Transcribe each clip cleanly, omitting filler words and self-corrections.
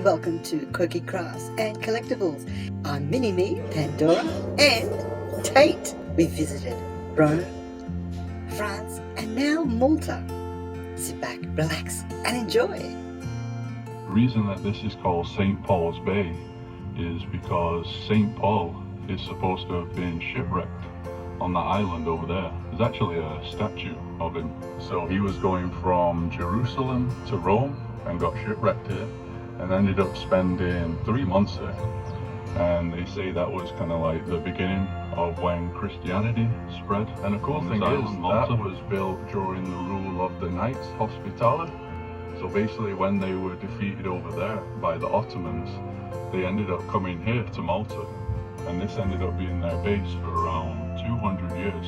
welcome to Quirky Crafts and Collectables. I'm Mini-Me, Pandora and Tate. We visited Rome, France and now Malta. Sit back, relax and enjoy. The reason that this is called St. Paul's Bay is because St. Paul is supposed to have been shipwrecked on the island over there. There's actually a statue of him. So he was going from Jerusalem to Rome and got shipwrecked here and ended up spending 3 months there. And they say that was kind of like the beginning of when Christianity spread. And the cool thing is that was built during the rule of the Knights Hospitaller. So basically when they were defeated over there by the Ottomans, they ended up coming here to Malta. And this ended up being their base for around 200 years.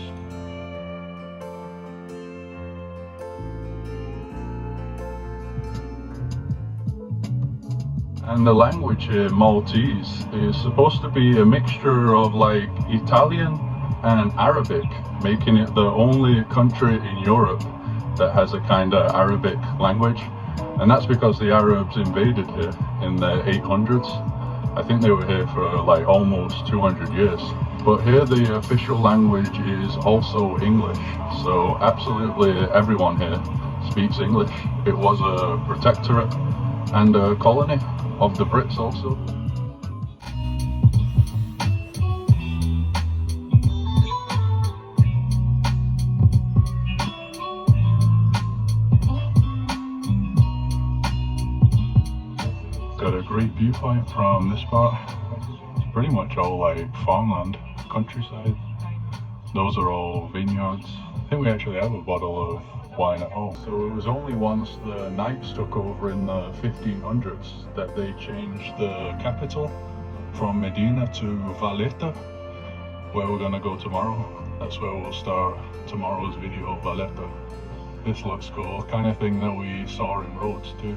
And the language here, Maltese, is supposed to be a mixture of like Italian and Arabic, making it the only country in Europe that has a kind of Arabic language. And that's because the Arabs invaded here in the 800s. I think they were here for like almost 200 years. But here the official language is also English. So absolutely everyone here speaks English. It was a protectorate and a colony of the Brits also. Got a great viewpoint from this part. It's pretty much all like farmland, countryside. Those are all vineyards. I think we actually have a bottle of wine at home. So it was only once the Knights took over in the 1500s that they changed the capital from Medina to Valletta, where we're gonna go tomorrow. That's where we'll start tomorrow's video, Valletta. This looks cool, kind of thing that we saw in Rhodes too.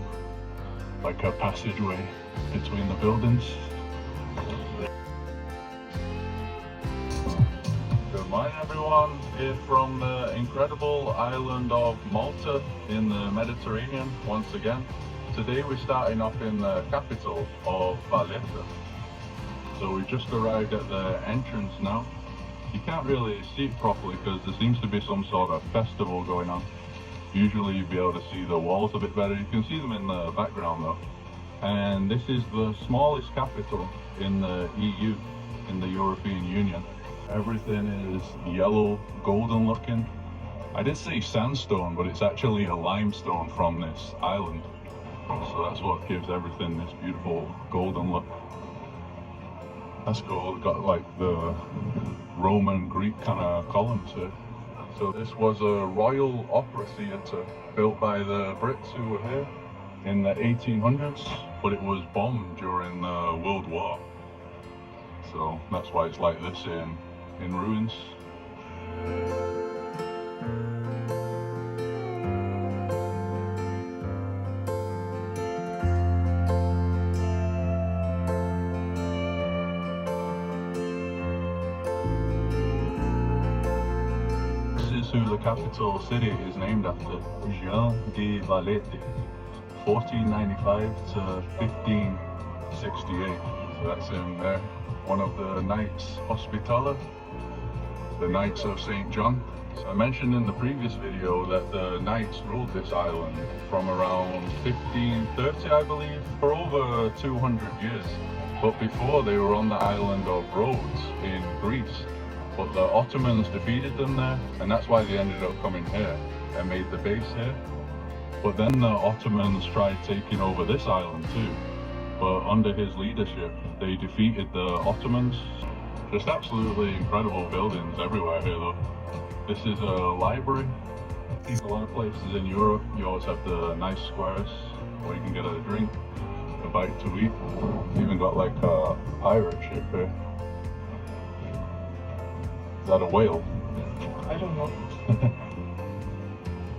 Like a passageway between the buildings. Good morning everyone, here from the incredible island of Malta in the Mediterranean once again. Today we're starting off in the capital of Valletta. So we just arrived at the entrance now. You can't really see it properly because there seems to be some sort of festival going on. Usually you'd be able to see the walls a bit better. You can see them in the background though. And this is the smallest capital in the EU, in the European Union. Everything is yellow, golden looking. I did say sandstone, but it's actually a limestone from this island. So that's what gives everything this beautiful golden look. That's cool, it's got like the Roman Greek kind of columns here. So this was a royal opera theatre built by the Brits who were here in the 1800s, but it was bombed during the World War. So that's why it's like this in ruins. Who the capital city is named after, Jean de Valletta, 1495 to 1568. So that's in there. One of the Knights Hospitaller, the Knights of St. John. So I mentioned in the previous video that the Knights ruled this island from around 1530, I believe, for over 200 years. But before they were on the island of Rhodes in Greece. But the Ottomans defeated them there, and that's why they ended up coming here and made the base here. But then the Ottomans tried taking over this island too. But under his leadership, they defeated the Ottomans. Just absolutely incredible buildings everywhere here though. This is a library. A lot of places in Europe, you always have the nice squares where you can get a drink, a bite to eat. Even got like a pirate ship here. Is that a whale? I don't know.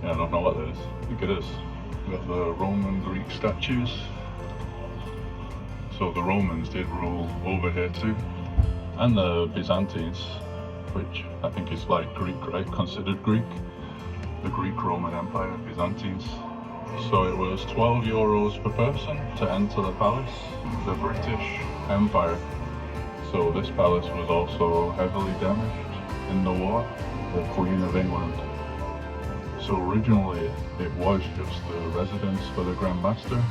Yeah, I don't know what that is. I think it is. We got the Roman Greek statues. So the Romans did rule over here too. And the Byzantines, which I think is like Greek, right? Considered Greek. The Greek Roman Empire, Byzantines. So it was €12 per person to enter the palace, the British Empire. So this palace was also heavily damaged in the war, the Queen of England. So originally it was just the residence for the Grand Master,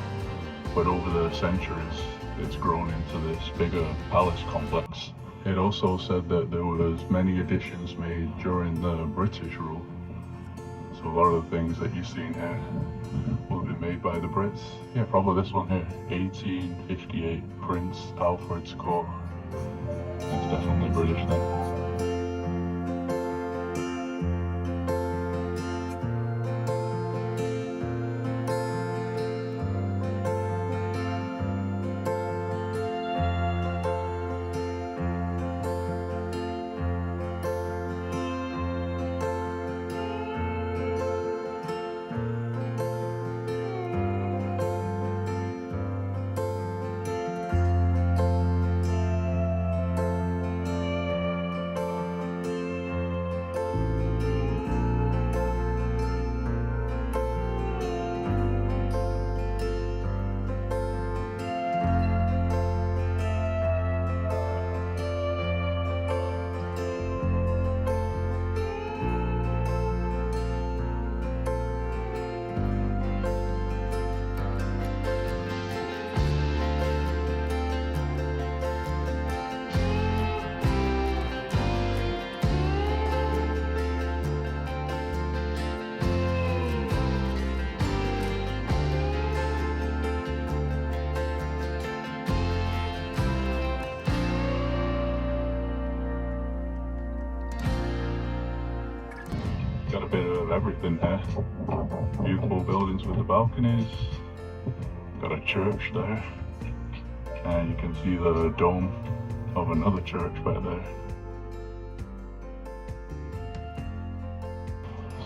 but over the centuries it's grown into this bigger palace complex. It also said that there was many additions made during the British rule. So a lot of the things that you see in here will have been made by the Brits. Yeah, probably this one here, 1858, Prince Alfred's Court. It's definitely British then. Got a bit of everything here. Beautiful buildings with the balconies. Got a church there. And you can see the dome of another church back there.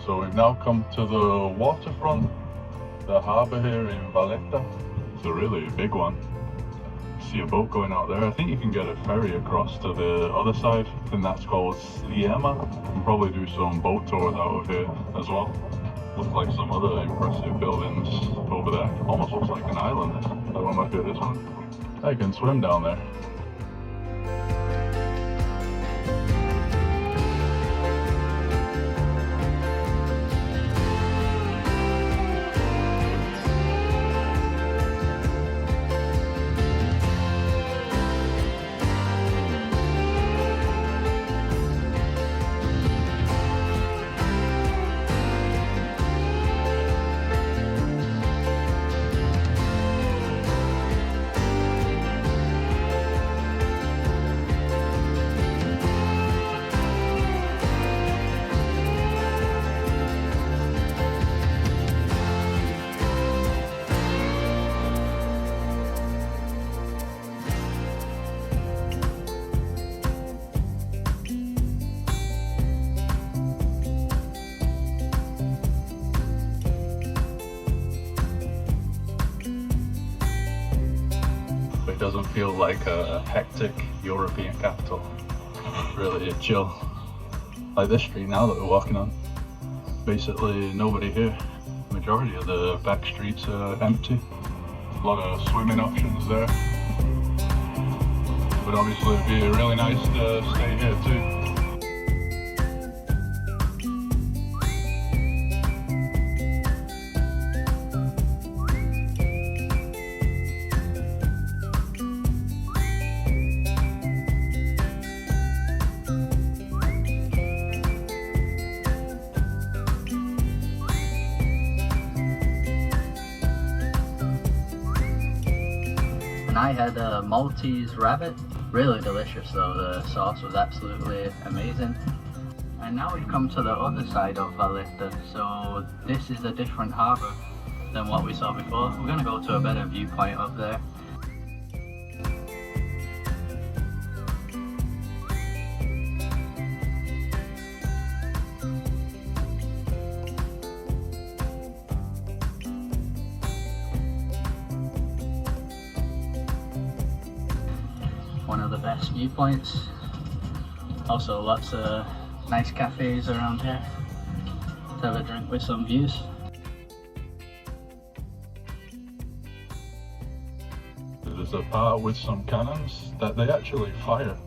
So we've now come to the waterfront, the harbour here in Valletta. It's a really big one. See a boat going out there. I think you can get a ferry across to the other side. I think that's called Sliema. You can probably do some boat tours out of here as well. Looks like some other impressive buildings over there. Almost looks like an island. I don't know if it is one. I can swim down there. It doesn't feel like a hectic European capital. Really chill. Like this street now that we're walking on, basically nobody here. Majority of the back streets are empty. A lot of swimming options there. But obviously it'd be really nice to stay here too. I had a Maltese rabbit, really delicious though, the sauce was absolutely amazing. And now we've come to the other side of Valletta, so this is a different harbour than what we saw before. We're going to go to a better viewpoint up there. One of the best viewpoints. Also lots of nice cafes around here to have a drink with some views. there's a part with some cannons that they actually fire.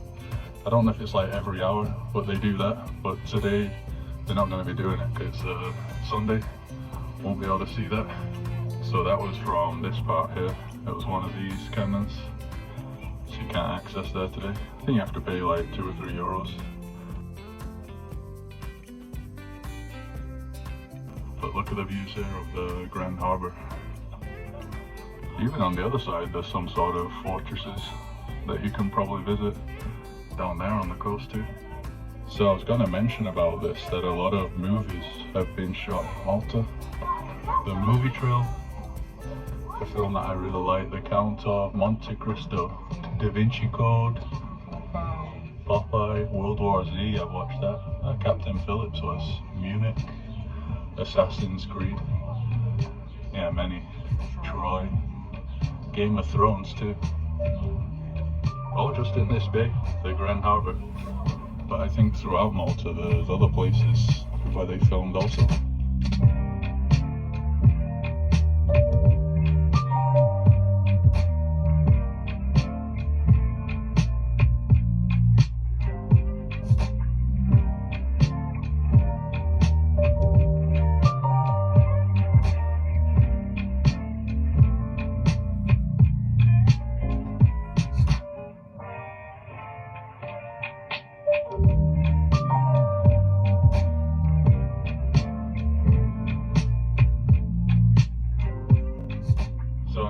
I don't know if it's like every hour, but they do that. But today they're not going to be doing it because Sunday, won't be able to see that. So that was from this part here. It was one of these cannons. So you can't access that today. I think you have to pay like €2 or €3. But look at the views here of the Grand Harbour. Even on the other side, there's some sort of fortresses that you can probably visit down there on the coast too. So I was going to mention about this, that a lot of movies have been shot in Malta. The Movie Trail, a film that I really like, The Count of Monte Cristo, Da Vinci Code, Popeye, World War Z, I've watched that. Captain Phillips was Munich, Assassin's Creed, yeah, many, Troy, Game of Thrones too. All just in this bay, the Grand Harbour. But I think throughout Malta there's other places where they filmed also.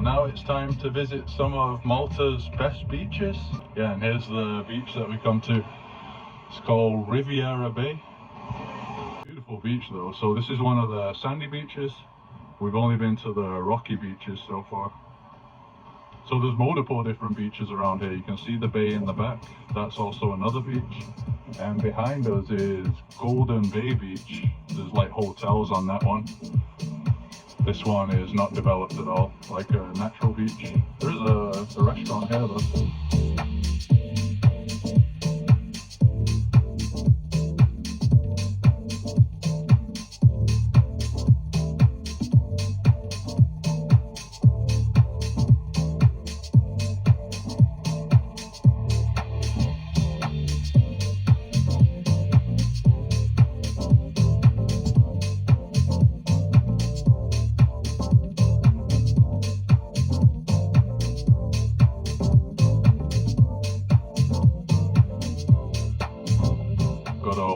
Now it's time to visit some of Malta's best beaches. Yeah, and here's the beach that we come to. It's called Riviera Bay. Beautiful beach though. So this is one of the sandy beaches. We've only been to the rocky beaches so far. So there's multiple different beaches around here. You can see the bay in the back. That's also another beach. And behind us is Golden Bay Beach. There's like hotels on that one. This one is not developed at all, like a natural beach. There's a restaurant here though.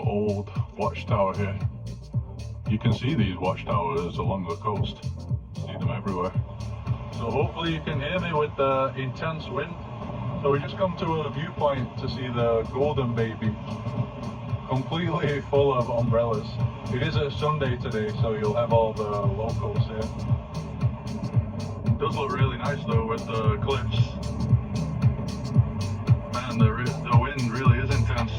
Old watchtower here. You can see these watchtowers along the coast. See them everywhere. So hopefully you can hear me with the intense wind. So we just come to a viewpoint to see the Golden Bay Beach. Completely full of umbrellas. It is a Sunday today, so you'll have all the locals here. It does look really nice though with the cliffs. Man, the wind really is intense.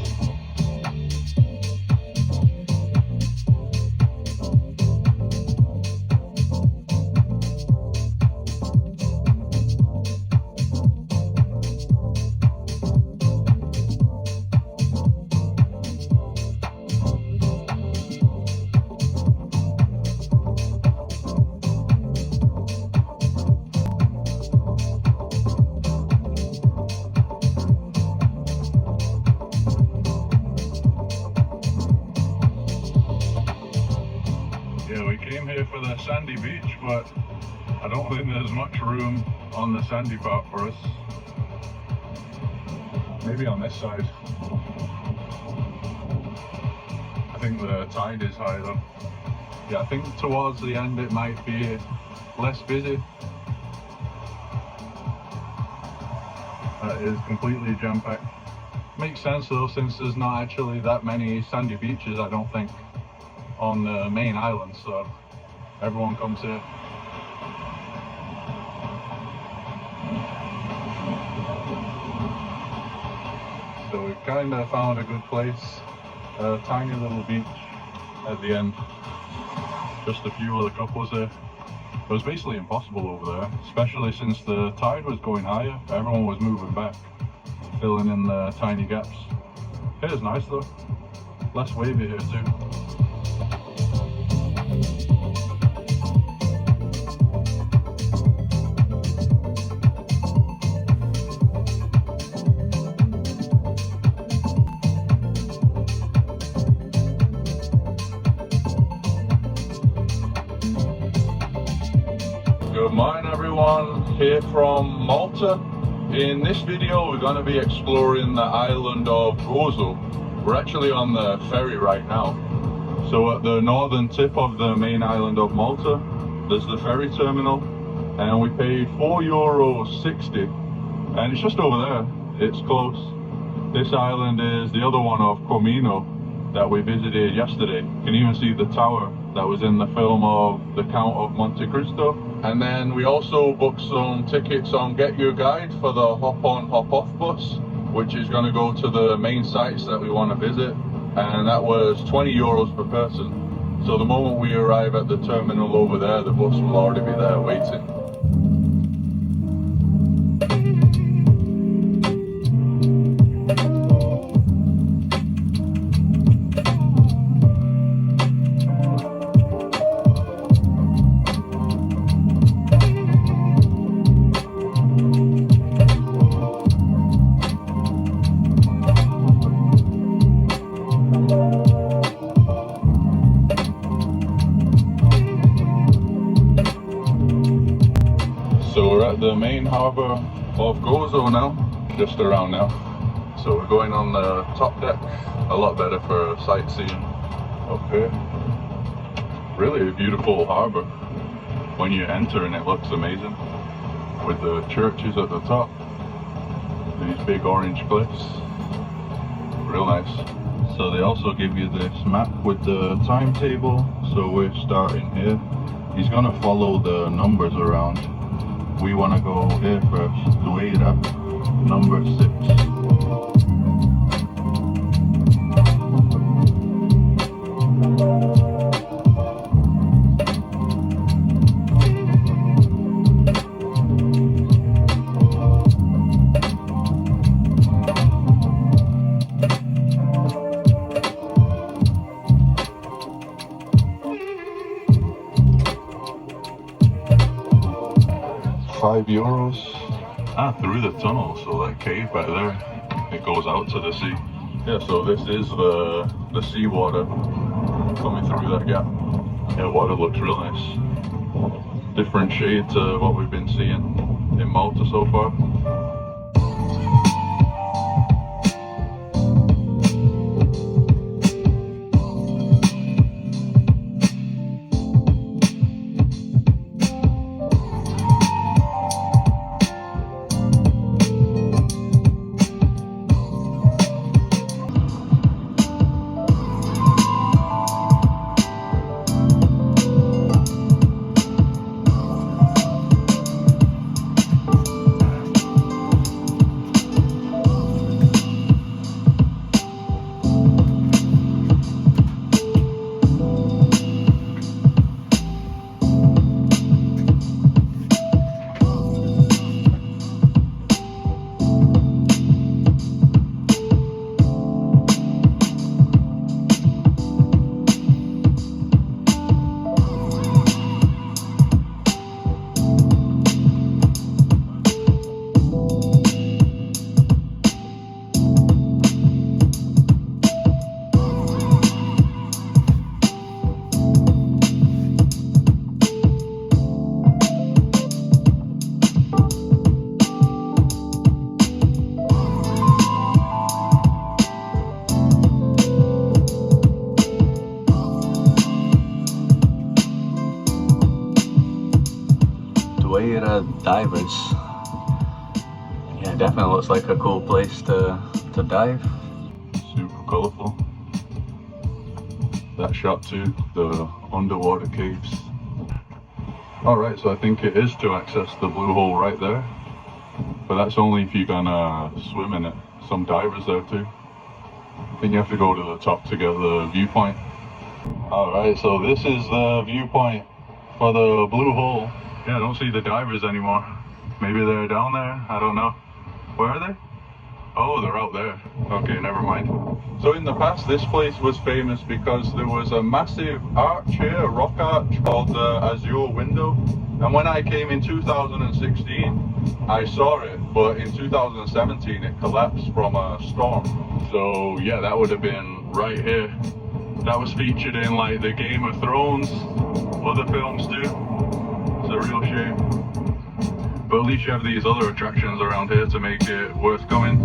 For the sandy beach, but I don't think there's much room on the sandy part for us. Maybe on this side. I think the tide is high though. Yeah, I think towards the end it might be less busy. It is completely jam-packed. Makes sense though, since there's not actually that many sandy beaches, I don't think, on the main island, so everyone comes here. So we've kind of found a good place, a tiny little beach at the end. Just a few other couples there. It was basically impossible over there, especially since the tide was going higher. Everyone was moving back, filling in the tiny gaps. Here's nice though, less wavy here too. Morning everyone, here from Malta. In this video we're going to be exploring the island of Gozo. We're actually on the ferry right now. So at the northern tip of the main island of Malta, there's the ferry terminal, and we paid €4.60, and it's just over there, it's close. This island is the other one of Comino that we visited yesterday. You can even see the tower that was in the film of The Count of Monte Cristo. And then we also booked some tickets on Get Your Guide for the hop on hop off bus, which is going to go to the main sites that we want to visit, and that was €20 per person. So the moment we arrive at the terminal over there, the bus will already be there waiting. So we're at the main harbour of Gozo now, just around now. So we're going on the top deck, a lot better for sightseeing up here. Really a beautiful harbour when you enter, and it looks amazing with the churches at the top, these big orange cliffs, real nice. So they also give you this map with the timetable, so we're starting here. He's going to follow the numbers around. We want to go here first, Dueira, number 6. €5. Through the tunnel, so that cave back there, it goes out to the sea. Yeah, so this is the seawater coming through that gap. Yeah, water looks real nice. Different shade to what we've been seeing in Malta so far. Divers. Yeah, definitely looks like a cool place to dive. Super colourful. That shot too, the underwater caves. Alright, so I think it is to access the blue hole right there. But that's only if you're gonna swim in it. Some divers there too. I think you have to go to the top to get the viewpoint. Alright, so this is the viewpoint for the blue hole. Yeah, I don't see the divers anymore. Maybe they're down there, I don't know. Where are they? Oh, they're out there. Okay, never mind. So in the past, this place was famous because there was a massive arch here, a rock arch called the Azure Window. And when I came in 2016, I saw it, but in 2017 it collapsed from a storm. So yeah, that would have been right here. That was featured in like the Game of Thrones, other films too. It's a real shame. But at least you have these other attractions around here to make it worth going.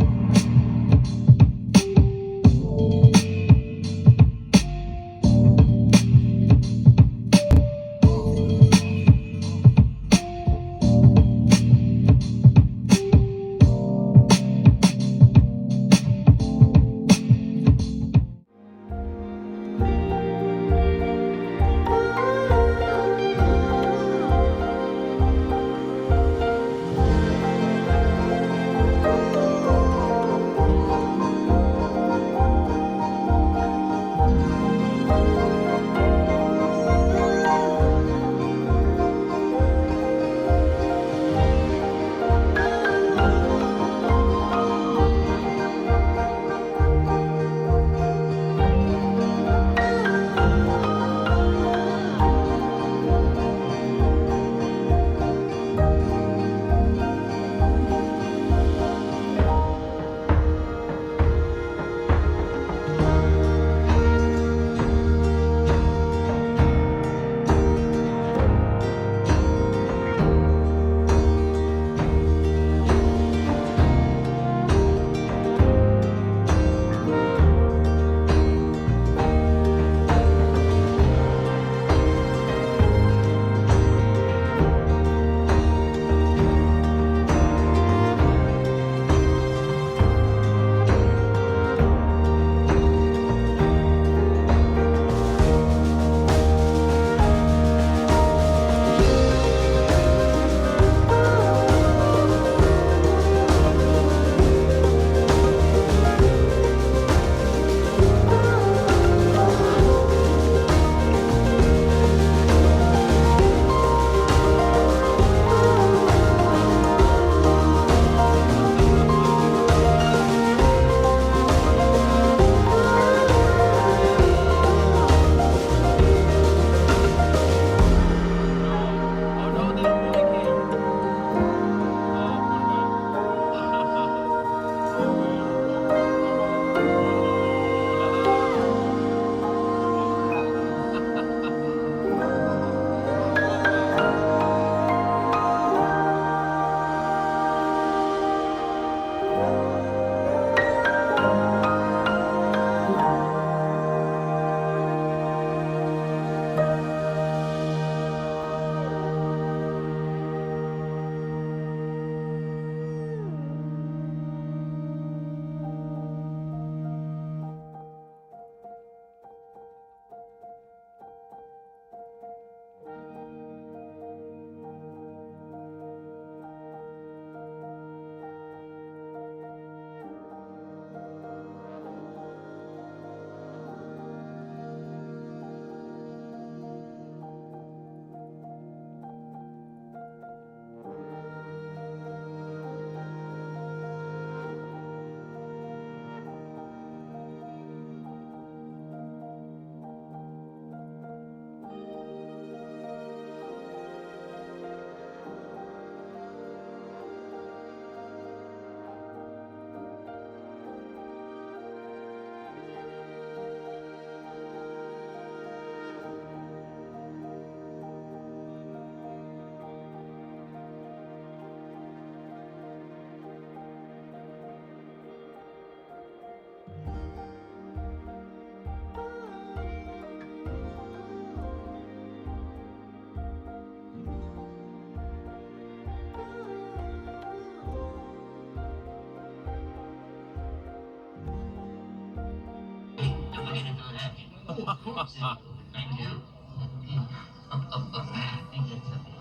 Thank you.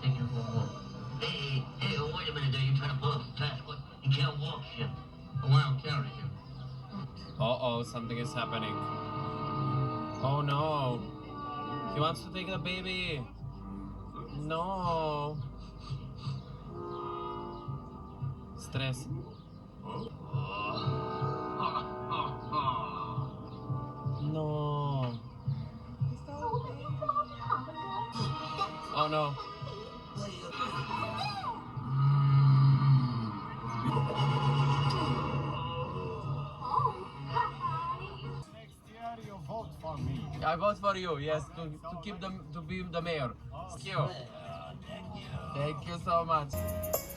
Thank you for more. Hey, wait a minute there. You're trying to pull up the task. What? You can't walk shit. Why I'm carrying you? Uh-oh, something is happening. Oh no. He wants to take the baby. No. Stress. No. Oh no. I vote for you, yes, to keep them to be the mayor. Thank you. Thank you so much.